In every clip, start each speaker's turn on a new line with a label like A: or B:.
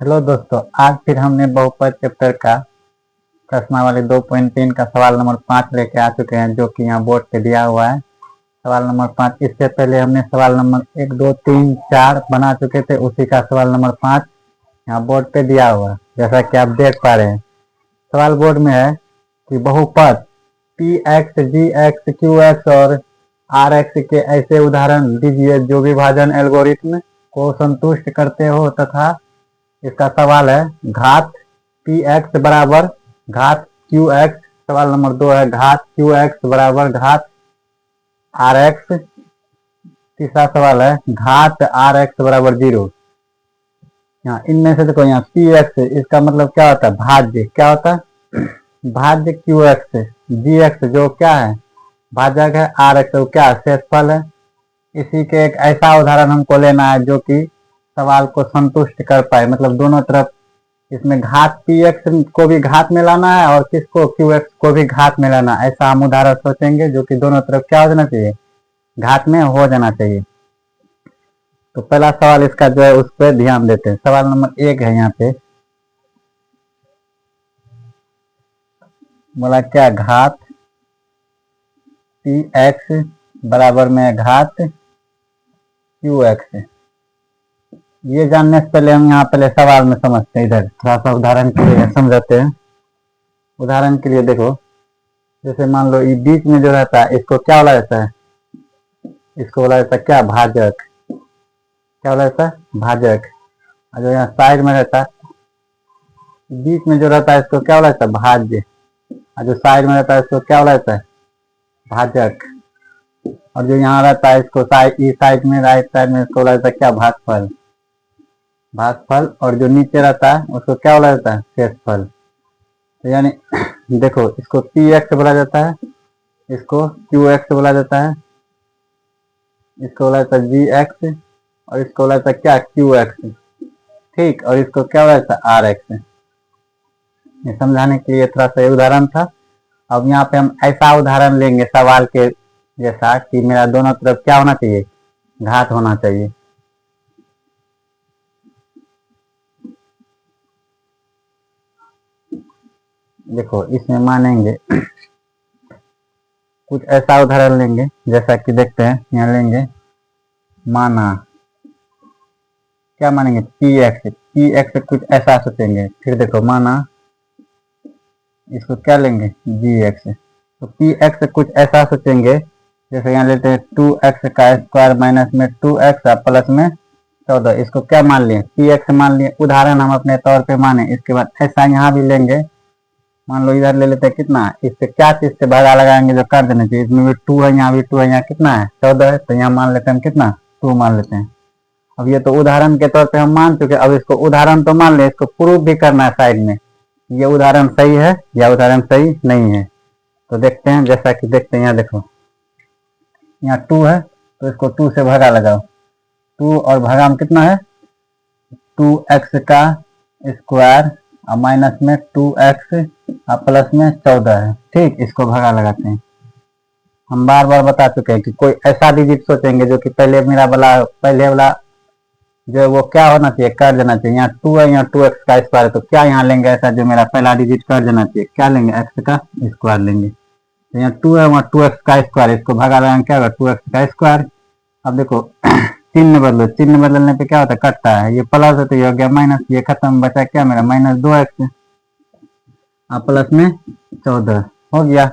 A: Hello दोस्तों, आज फिर हमने बहुपद चैप्टर का प्रश्नावली 2.3 का सवाल नंबर 5 लेके आ चुके हैं, जो कि यहाँ बोर्ड पे दिया हुआ है। सवाल नंबर 5, इससे पहले हमने सवाल नंबर 1, 2, 3, 4 बना चुके थे। उसी का सवाल नंबर 5 यहाँ बोर्ड पे दिया हुआ है, जैसा कि आप देख पा रहे हैं। सवाल बोर्ड में है कि बहुपद पी एक्स, जी एक्स, क्यू एक्स और आर एक्स के ऐसे उदाहरण दीजिए जो विभाजन एल्गोरिथ्म को संतुष्ट करते हो, तथा इसका सवाल है घात पी एक्स बराबर घात क्यू एक्स। सवाल नंबर 2 है घात क्यू एक्स बराबर घात आर एक्स। तीसरा सवाल है घात आर एक्स बराबर 0। यहाँ इनमें से देखो, यहाँ पी एक्स इसका मतलब क्या होता है? भाज्य। क्या होता है? भाज्य क्यू एक्स। जी एक्स जो क्या है? भाजक है। आर एक्स वो क्या है? शेषफल है। इसी के एक ऐसा उदाहरण हमको लेना है जो कि सवाल को संतुष्ट कर पाए, मतलब दोनों तरफ इसमें घात पी एक्स को भी घात में लाना है और किसको? क्यू एक्स को भी घात में लाना। ऐसा हम उदाहरण सोचेंगे जो कि दोनों तरफ क्या हो जाना चाहिए? घात में हो जाना चाहिए। तो पहला सवाल इसका जो है उस पर ध्यान देते हैं। सवाल नंबर 1 है, यहाँ पे बोला क्या? घात पी एक्स बराबर में घात क्यू एक्स। ये जानने से पहले हम यहाँ पहले सवाल में समझते हैं। इधर थोड़ा सा उदाहरण के लिए समझाते हैं। उदाहरण के लिए देखो, जैसे मान लो ये बीच में जो रहता है इसको क्या बोला जाता है? इसको बोला जाता है क्या? भाजक। क्या बोला जाता है? भाजक। और जो यहाँ साइड में रहता है, बीच में जो रहता है इसको क्या बोला जाता है? भाज्य। और जो साइड में रहता है इसको क्या बोला जाता है? भाजक। और जो यहाँ रहता है इसको साइड में, राइट साइड में, इसको बोला जाता है क्या? भागफल। भागफल। और जो नीचे रहता है उसको क्या बोला जाता है? शेषफल। तो यानी देखो, इसको पी एक्स बोला जाता है, इसको क्यू एक्स बोला जाता है, इसको बोला जाता है जी एक्स, और इसको बोला जाता है क्या? Q X. ठीक। और इसको क्या बोला जाता है? R X. ये समझाने के लिए थोड़ा सा उदाहरण था। अब यहाँ पे हम ऐसा उदाहरण लेंगे सवाल के जैसा कि मेरा दोनों तरफ क्या होना चाहिए? घात होना चाहिए। देखो, इसमें मानेंगे कुछ ऐसा उदाहरण लेंगे, जैसा कि देखते हैं। यहाँ लेंगे, माना क्या मानेंगे? P x. पी एक्स कुछ ऐसा सोचेंगे। फिर देखो, माना इसको क्या लेंगे? जी एक्स। तो पी एक्स कुछ ऐसा सोचेंगे, जैसे यहाँ लेते हैं 2x का स्क्वायर माइनस में 2x प्लस में 14। इसको क्या मान लिए? पी एक्स मान लिए। उदाहरण हम अपने तौर पे माने। इसके बाद ऐसा यहाँ भी लेंगे। मान लो इधर ले लेते हैं कितना? इससे क्या चीज से भागा लगाएंगे जो कर देना चाहिए? इसमें भी 2 है, यहाँ भी 2 है, यहाँ कितना है? 14 है। तो यहाँ मान लेते हैं हम कितना? 2 मान लेते हैं। अब ये तो उदाहरण के तौर पे हम मान चुके। अब इसको उदाहरण तो मान ले, इसको प्रूफ भी करना है साइड में। ये उदाहरण सही है या उदाहरण सही नहीं है। तो देखते हैं, जैसा कि देखते हैं। यहाँ देखो, यहाँ 2 है तो इसको 2 से भागा लगाओ। 2 और भागा में कितना है? 2x का स्क्वायर और माइनस में 2x और प्लस में 14 है। ठीक। इसको भागा लगाते हैं। हम बार बार बता चुके हैं कि कोई ऐसा डिजिट सोचेंगे जो कि पहले वाला जो है वो क्या होना चाहिए? कर देना चाहिए। यहाँ 2 है, यहाँ 2x का स्क्वायर है, तो क्या यहाँ लेंगे ऐसा जो मेरा पहला डिजिट कर देना चाहिए? क्या लेंगे? x का स्क्वायर लेंगे। तो यहाँ 2 है, वहाँ 2x का स्क्वायर, इसको भागा लगाएंगे, क्या होगा? 2x का स्क्वायर। अब देखो चिन्ह बदलो। चिन्ह बदलने पे क्या होता है? कटता है। ये प्लस है तो ये हो गया माइनस। ये खत्म, बचा क्या मेरा? माइनस 2x और प्लस में 14 हो गया।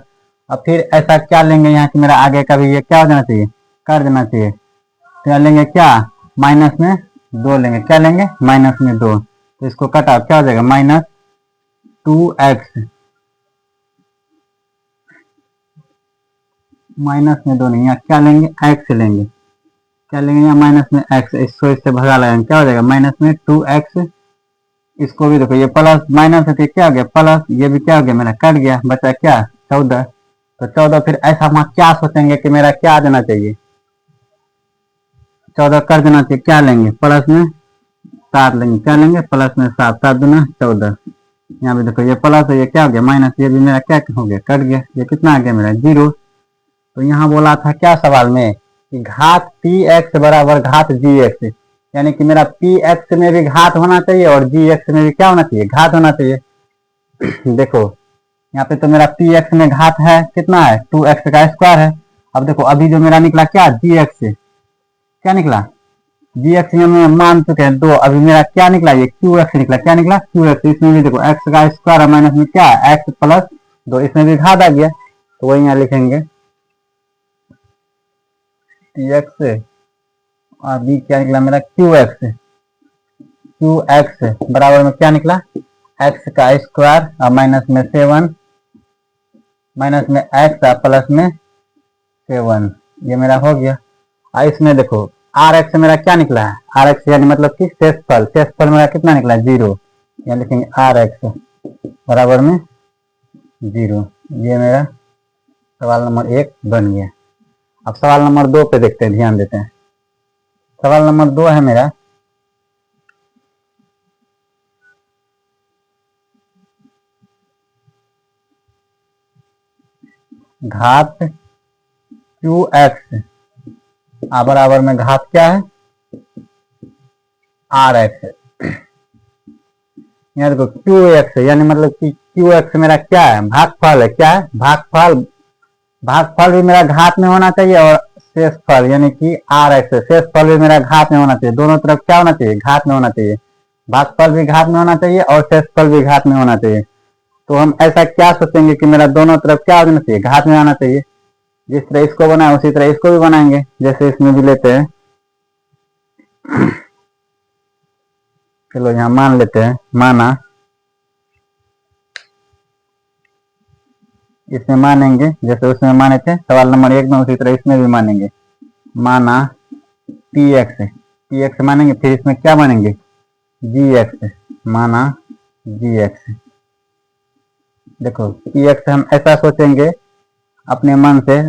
A: अब फिर ऐसा क्या लेंगे यहाँ कि मेरा आगे का भी ये क्या हो जाना चाहिए? कर देना चाहिए। तो यहाँ लेंगे क्या? माइनस में 2 लेंगे। क्या लेंगे? माइनस में 2। तो इसको कटा, क्या हो जाएगा? Minus 2x। माइनस में 2 नहीं, यहाँ क्या लेंगे? x लेंगे। क्या लेंगे? यहाँ माइनस में x। इसको इससे भगा लगाएंगे, क्या हो जाएगा? माइनस में 2x। इसको भी देखो, ये प्लस माइनस है, क्या हो गया? प्लस। ये भी क्या हो गया? मेरा कट गया, बचा क्या? 14। तो 14। फिर ऐसा हम क्या सोचेंगे कि मेरा क्या देना चाहिए? 14 कर देना चाहिए। क्या लेंगे? प्लस में 7 लेंगे। क्या लेंगे? प्लस में 7। 7 दूना 14। यहाँ भी देखो, ये प्लस है, ये क्या हो गया? माइनस। ये भी मेरा क्या हो गया? कट गया। ये कितना आ गया मेरा? 0। तो यहाँ बोला था क्या सवाल में कि घात पी एक्स बराबर घात जी एक्स। यानी कि मेरा पी एक्स में भी घात होना चाहिए और जी एक्स में भी क्या होना चाहिए, घात होना चाहिए। देखो यहाँ पे तो मेरा पी एक्स में घात है, कितना है, 2x का स्क्वायर है। अब देखो अभी जो मेरा निकला क्या, जी एक्स, क्या निकला, जी एक्स में मैं मान चुके हैं 2, अभी मेरा क्या निकला, ये क्यू एक्स निकला, क्या निकला, क्यू एक्स। इसमें भी देखो एक्स का स्क्वायर माइनस में क्या है, एक्स प्लस 2, इसमें भी घात आ गया, तो वही यहाँ लिखेंगे टी एक्स, अभी क्या निकला मेरा क्यू एक्स, क्यू एक्स बराबर में क्या निकला, एक्स का स्क्वायर और माइनस में 7, माइनस में एक्स और प्लस में 7, ये मेरा हो गया। और इसमें देखो आर एक्स मेरा क्या निकला है, आर एक्स यानी मतलब कि शेषफल, शेषफल मेरा कितना निकला है, 0, यहाँ लिखेंगे आर एक्स बराबर में 0। ये मेरा सवाल नंबर 1 बन गया। अब सवाल नंबर 2 पे देखते हैं, ध्यान देते हैं। सवाल नंबर 2 है मेरा, घात क्यू एक्स बराबर में घात क्या है, आर एक्स। यहाँ देखो क्यू एक्स यानी मतलब कि क्यू एक्स मेरा क्या है, भागफल है, क्या है, भागफल। भागफल भी मेरा घात में होना चाहिए और शेषफल यानी कि आर एक्स, शेषफल भी मेरा घात में होना चाहिए, दोनों तरफ क्या होना चाहिए, घात में होना चाहिए। भागफल भी घात में होना चाहिए और शेषफल भी घात में होना चाहिए। तो हम ऐसा क्या सोचेंगे कि मेरा दोनों तरफ क्या होना चाहिए, घात में आना चाहिए। जिस तरह इसको बनाए उसी तरह इसको भी बनाएंगे, जैसे इसमें भी लेते हैं। चलो यहाँ मान लेते हैं, माना, इसमें मानेंगे जैसे उसमें माने थे सवाल नंबर 1 में, उसी तरह इसमें भी मानेंगे। माना पी एक्स, पी एक्स मानेंगे, फिर इसमें क्या मानेंगे, जी एक्स, माना जी एक्स। देखो पी एक्स हम ऐसा सोचेंगे अपने मन से,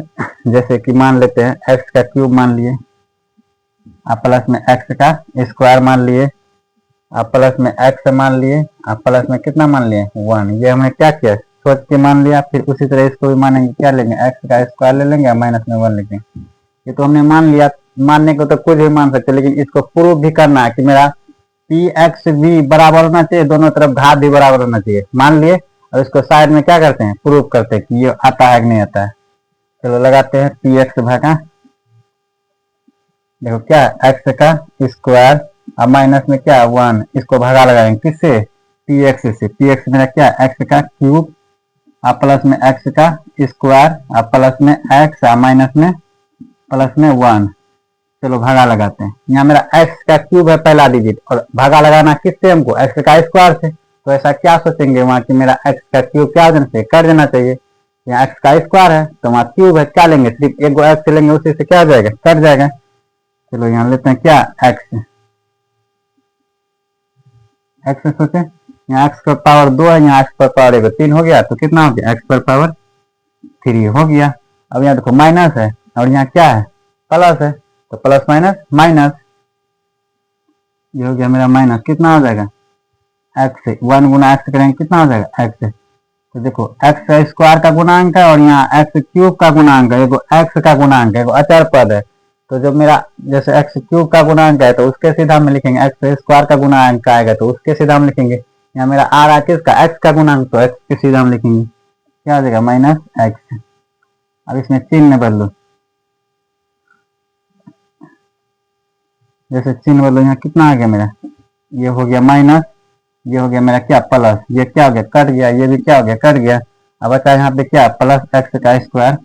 A: जैसे कि मान लेते हैं एक्स का क्यूब मान लिए, प्लस में एक्स का स्क्वायर मान लिए, प्लस में एक्स मान लिए, प्लस में कितना मान लिए, 1। ये हमने क्या किया, सोच के मान लिया। फिर उसी तरह इसको भी मानेंगे, क्या लेंगे, एक्स का स्क्वायर ले लेंगे और माइनस में 1 लेंगे। ये तो हमने मान लिया, मानने को तो कुछ भी मान सकते, लेकिन इसको प्रूव भी करना है कि मेरा पी एक्स भी बराबर होना चाहिए, दोनों तरफ घात भी बराबर होना चाहिए। मान लिए और इसको साइड में क्या करते हैं, प्रूव करते हैं कि ये आता है कि नहीं आता है। चलो लगाते हैं पी एक्स भागा, देखो क्या एक्स का स्क्वायर और माइनस में क्या 1, इसको भागा लगाएंगे किससे, पी एक्स से। पी एक्स मेरा क्या, एक्स का क्यूब और प्लस में एक्स का स्क्वायर और प्लस में एक्स और माइनस में प्लस में 1। चलो भागा लगाते हैं, यहाँ मेरा एक्स का क्यूब है पहला डिजिट, और भागा लगाना किससे हमको, एक्स का स्क्वायर से। तो ऐसा क्या सोचेंगे वहां कि मेरा एक्स का क्यूब क्या हो जाना चाहिए, कर देना चाहिए। यहाँ एक्स का स्क्वायर है तो वहां क्यूब है, क्या लेंगे, सिर्फ एक गो एक्स लेंगे, उसी से क्या हो जाएगा, कट जाएगा। चलो यहाँ लेते हैं क्या, एक्स, एक्स सोचे, यहाँ एक्स पर पावर 2 है, यहाँ एक्स पर पावर 1 3 हो गया, तो कितना हो गया, एक्स पर पावर 3 हो गया। अब यहाँ देखो माइनस है और यहाँ क्या है, प्लस है, तो प्लस माइनस माइनस, ये हो गया मेरा माइनस, कितना हो जाएगा, एक्स से 1 गुना एक्स करेंगे कितना हो जाएगा, एक्स। तो देखो एक्स स्क्वायर का गुणांक है और यहाँ एक्स क्यूब का गुणांक है, एगो एक्स का गुणांक है, एगो अचर पद है। तो जब मेरा जैसे एक्स क्यूब का गुणांक है तो उसके सीधा में लिखेंगे, एक्स स्क्वायर का गुणांक आएगा तो उसके सीधा में लिखेंगे। यहाँ मेरा आर आ किसका, एक्स का गुणांक, तो एक्स के सीधा में लिखेंगे, क्या हो जाएगा, माइनस एक्स। अब इसमें चिन्ह बदलो, जैसे चिन्ह बदलो, यहाँ कितना आ गया मेरा, ये हो गया माइनस, ये हो गया मेरा क्या, प्लस, ये क्या हो गया, कट गया, ये भी क्या हो गया, कट गया। अब बचा यहाँ पे क्या, प्लस एक्स का स्क्वायर,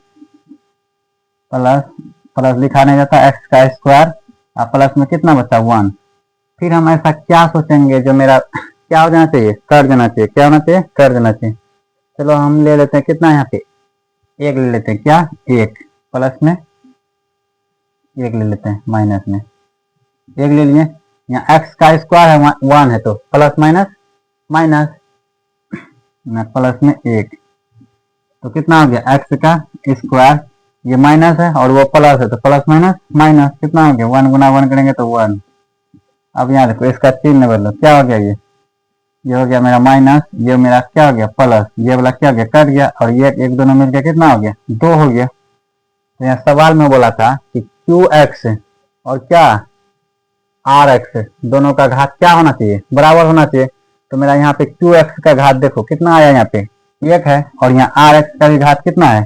A: प्लस प्लस लिखा नहीं जाता, एक्स का स्क्वायर और प्लस में कितना बचा, 1। फिर हम ऐसा क्या सोचेंगे जो मेरा क्या हो जाना चाहिए, कर देना चाहिए, क्या होना चाहिए, कर देना चाहिए। चलो हम ले लेते हैं कितना, यहाँ पे 1 ले लेते हैं, क्या 1, प्लस में 1 ले लेते हैं, माइनस में 1 ले लिए। यहाँ एक्स का स्क्वायर है 1 है, तो प्लस माइनस माइनस, प्लस में 1, तो कितना हो गया, एक्स का स्क्वायर, ये माइनस है और वो प्लस है, तो प्लस माइनस माइनस, कितना हो गया, 1 गुना 1 करेंगे तो 1। अब यहाँ देखो इसका चिन्ह बदलो, क्या हो गया, ये हो गया मेरा माइनस, ये मेरा क्या हो गया, प्लस, ये वाला क्या हो गया, कट गया, और ये एक दोनों मिलकर कितना हो गया, 2 हो गया। तो यहाँ सवाल में बोला था कि क्यू एक्स और क्या, आर एक्स, दोनों का घात क्या होना चाहिए, बराबर होना चाहिए। तो मेरा यहाँ पे क्यू एक्स का घात देखो कितना आया, यहाँ पे 1 है, और यहाँ आर एक्स का भी घात कितना है,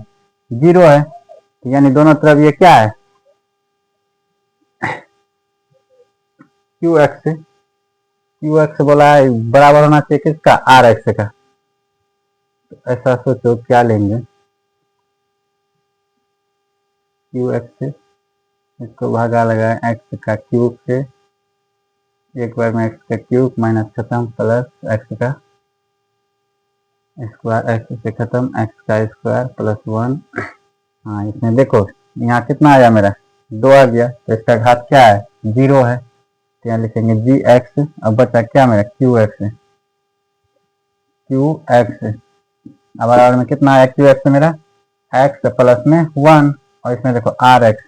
A: 0 है। तो यानी दोनों तरफ ये क्या है, क्यू एक्स बोला है बराबर होना चाहिए किसका, आर एक्स का। तो ऐसा सोचो क्या लेंगे, क्यू एक्स, इसको भागा लगाए एक्स का क्यूब से, एक बार में एक्स का क्यूब माइनस खत्म प्लस एक्स का स्क्वायर, एक्स से खत्म एक्स का स्क्वायर प्लस 1। हाँ इसमें देखो यहाँ कितना आया मेरा, 2 आ गया, तो इसका घात क्या है, 0 है। तो यहाँ लिखेंगे जी एक्स, अब बचा क्या मेरा क्यू एक्स, अब बराबर में कितना आया क्यू एक्स मेरा, एक्स प्लस में 1, और इसमें देखो आर एक्स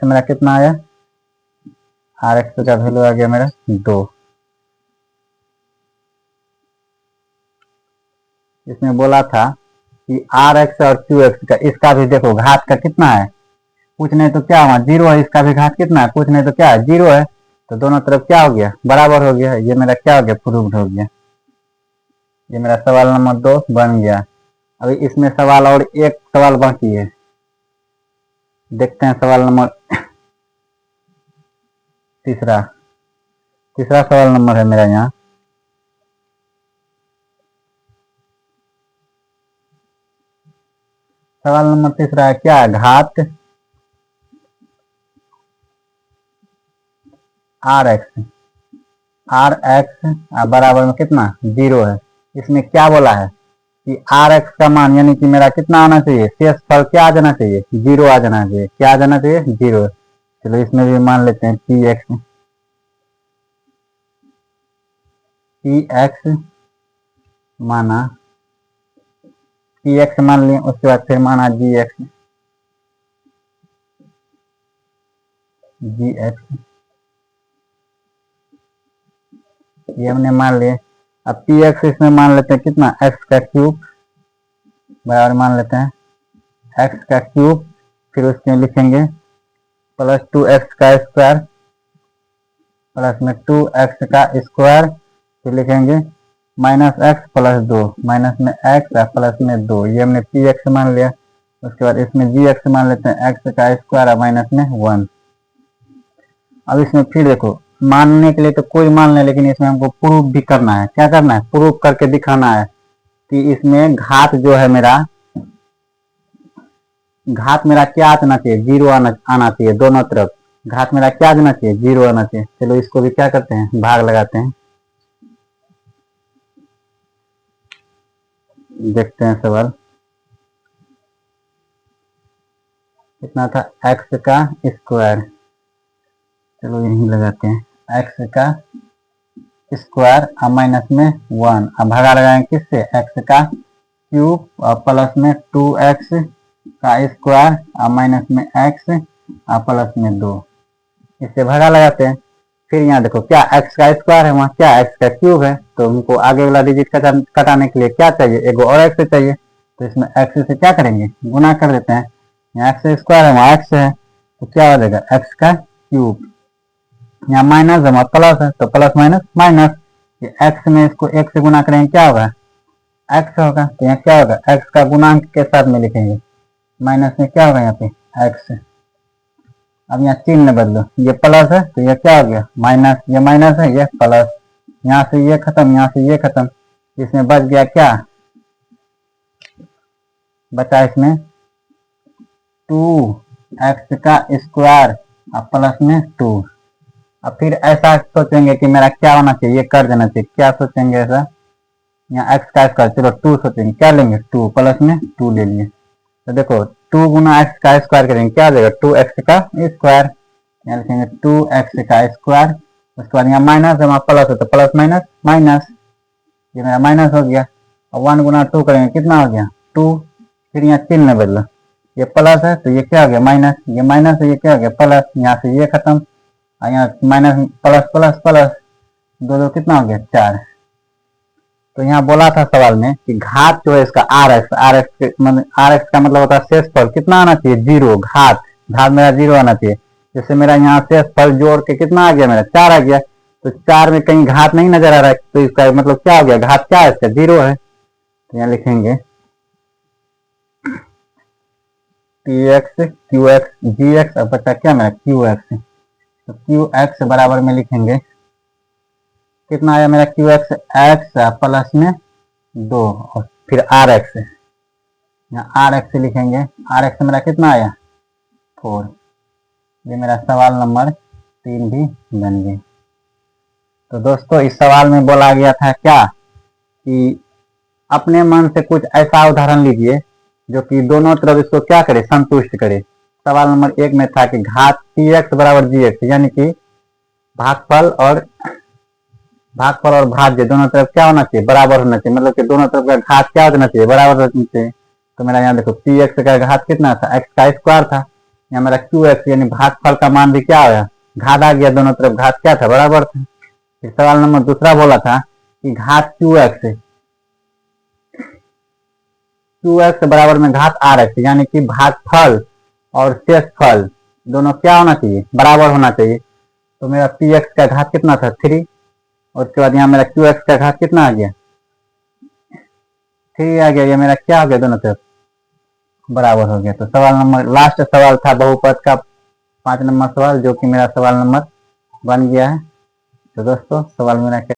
A: मेरा कितना आया, आर एक्स का वैल्यू आ गया मेरा 2। इसमें बोला था कि आर एक्स और क्यू एक्स का, इसका भी देखो घात का कितना है, कुछ नहीं तो क्या हुआ 0 है, इसका भी घात कितना है, कुछ नहीं तो क्या है 0 है। तो दोनों तरफ क्या हो गया, बराबर हो गया। ये मेरा क्या हो गया, प्रूव्ड हो गया। ये मेरा सवाल नंबर 2 बन गया। अभी इसमें सवाल और एक सवाल बाकी है, देखते हैं सवाल नंबर तीसरा सवाल नंबर है मेरा यहाँ। सवाल नंबर तीसरा है क्या, घात आर एक्स बराबर में कितना 0 है। इसमें क्या बोला है कि आर एक्स का मान यानी कि मेरा कितना आना चाहिए, शेष फल क्या आ जाना चाहिए, 0 आ जाना चाहिए। क्या आ जाना चाहिए, 0। चलो इसमें भी मान लेते हैं पी एक्स माना, पी एक्स मान लिए, उसके बाद फिर माना जी एक्स, ये हमने मान लिए। अब पी एक्स इसमें मान लेते हैं कितना, एक्स का क्यूब बराबर मान लेते हैं एक्स का क्यूब, फिर उसमें लिखेंगे प्लस 2x का स्क्वायर प्लस में 2x का स्क्वायर, फिर लिखेंगे माइनस एक्स प्लस 2, माइनस में एक्स प्लस में 2। ये हमने पी एक्स मान लिया। उसके बाद इसमें जी एक्स मान लेते हैं एक्स का स्क्वायर माइनस में 1। अब इसमें फिर देखो मानने के लिए तो कोई मान ले, लेकिन इसमें हमको प्रूफ भी करना है। क्या करना है, प्रूफ करके दिखाना है कि इसमें घात जो है मेरा, घात मेरा क्या आना चाहिए, 0 आना चाहिए। दोनों तरफ घात मेरा क्या आना चाहिए, 0 आना चाहिए। चलो इसको भी क्या करते हैं, भाग लगाते हैं, देखते हैं सवाल कितना था, एक्स का स्क्वायर, चलो यही लगाते हैं एक्स का स्क्वायर माइनस में 1, अब भागा लगाएंगे किससे, एक्स का क्यूब और प्लस में 2x का स्क्वायर माइनस में x प्लस में 2, इससे भागा लगाते हैं। फिर यहाँ देखो क्या x का स्क्वायर है, वहाँ क्या x का क्यूब है, तो हमको आगे वाला डिजिट कटाने के लिए क्या चाहिए, एगो और x चाहिए। तो इसमें x से क्या करेंगे, गुना कर देते हैं। यहाँ x स्क्वायर है, वहाँ x है, तो क्या हो जाएगा x का क्यूब, यहाँ माइनस है, प्लस है, तो प्लस माइनस माइनस। ये x में इसको 1 से गुना करेंगे क्या होगा, x होगा। तो यहाँ क्या होगा, x का गुणांक के साथ में लिखेंगे, माइनस में क्या होगा यहाँ पे x। अब यहाँ चिन्ह बदलो, ये प्लस है तो ये क्या हो गया माइनस, ये माइनस है ये प्लस, यहाँ से ये खत्म, यहाँ से ये खत्म, इसमें बच गया क्या, बचा इसमें 2x का स्क्वायर प्लस में 2। अब फिर ऐसा सोचेंगे कि मेरा क्या होना चाहिए, ये कर देना चाहिए। क्या सोचेंगे ऐसा, यहाँ x का स्क्वायर, चलो 2 सोचेंगे, क्या लेंगे 2 प्लस में 2 ले लिए। तो देखो 2 गुना एक्स का स्क्वायर करेंगे, क्या हो जाएगा 2x का स्क्वायर, यहाँ लिखेंगे 2x का स्क्वायर। उसके बाद यहाँ माइनस है, वहाँ प्लस है, तो प्लस माइनस माइनस, ये मेरा माइनस हो गया। और 1 गुना 2 करेंगे कितना हो गया 2, फिर यहाँ चिन्ह बदलो, ये प्लस है तो ये क्या हो गया माइनस, ये माइनस है ये क्या हो गया प्लस, यहाँ से ये खत्म, यहाँ माइनस प्लस प्लस प्लस, 2 कितना हो गया 4। तो यहाँ बोला था सवाल में कि घात जो है इसका आर एक्स का मतलब होता है शेषफल कितना आना चाहिए 0, घात मेरा 0 आना चाहिए। जैसे मेरा यहाँ से फल जोड़ के कितना आ गया, मेरा 4 आ गया। तो 4 में कहीं घात नहीं नजर आ रहा है, तो इसका मतलब क्या हो गया, घात क्या है इसका, 0 है। तो यहाँ लिखेंगे टी एक्स क्यू एक्स जी एक्स, अब बचा क्या मेरा क्यू एक्स। तो क्यू एक्स बराबर में लिखेंगे कितना आया मेरा क्यू एक्स, एक्स प्लस में 2 और फिर आर एक्स, यहाँ आर एक्स लिखेंगे, आर एक्स मेरा कितना आया 4। ये मेरा सवाल नंबर 3 भी बन गया। तो दोस्तों इस सवाल में बोला गया था क्या कि अपने मन से कुछ ऐसा उदाहरण लीजिए जो कि दोनों तरफ इसको क्या करे, संतुष्ट करे। सवाल नंबर 1 में था कि घात टी एक्स बराबर जी एक्स, यानी कि भागफल और भाज्य दोनों तरफ क्या होना चाहिए, बराबर होना चाहिए। मतलब कि दोनों तरफ का घात क्या होना चाहिए, बराबर होना चाहिए। तो मेरा यहाँ देखो टी एक्स का घात कितना था, एक्स का स्क्वायर था। यहाँ मेरा क्यू एक्स यानी भागफल का मान भी क्या आया, घात आ गया, दोनों तरफ घात क्या था, बराबर था। फिर सवाल नंबर दूसरा बोला था कि घात क्यू एक्स बराबर में घात आर एक्स, यानी कि भागफल और शेषफल दोनों क्या होना चाहिए, बराबर होना चाहिए। तो मेरा पी एक्स का घात कितना था 3, और उसके बाद यहाँ मेरा क्यू एक्स का घात कितना आ गया 3 आ गया। ये मेरा क्या हो गया, दोनों तरफ बराबर हो गया। तो सवाल नंबर लास्ट सवाल था बहुपद का 5 नंबर सवाल, जो कि मेरा सवाल नंबर बन गया है। तो दोस्तों सवाल मेरा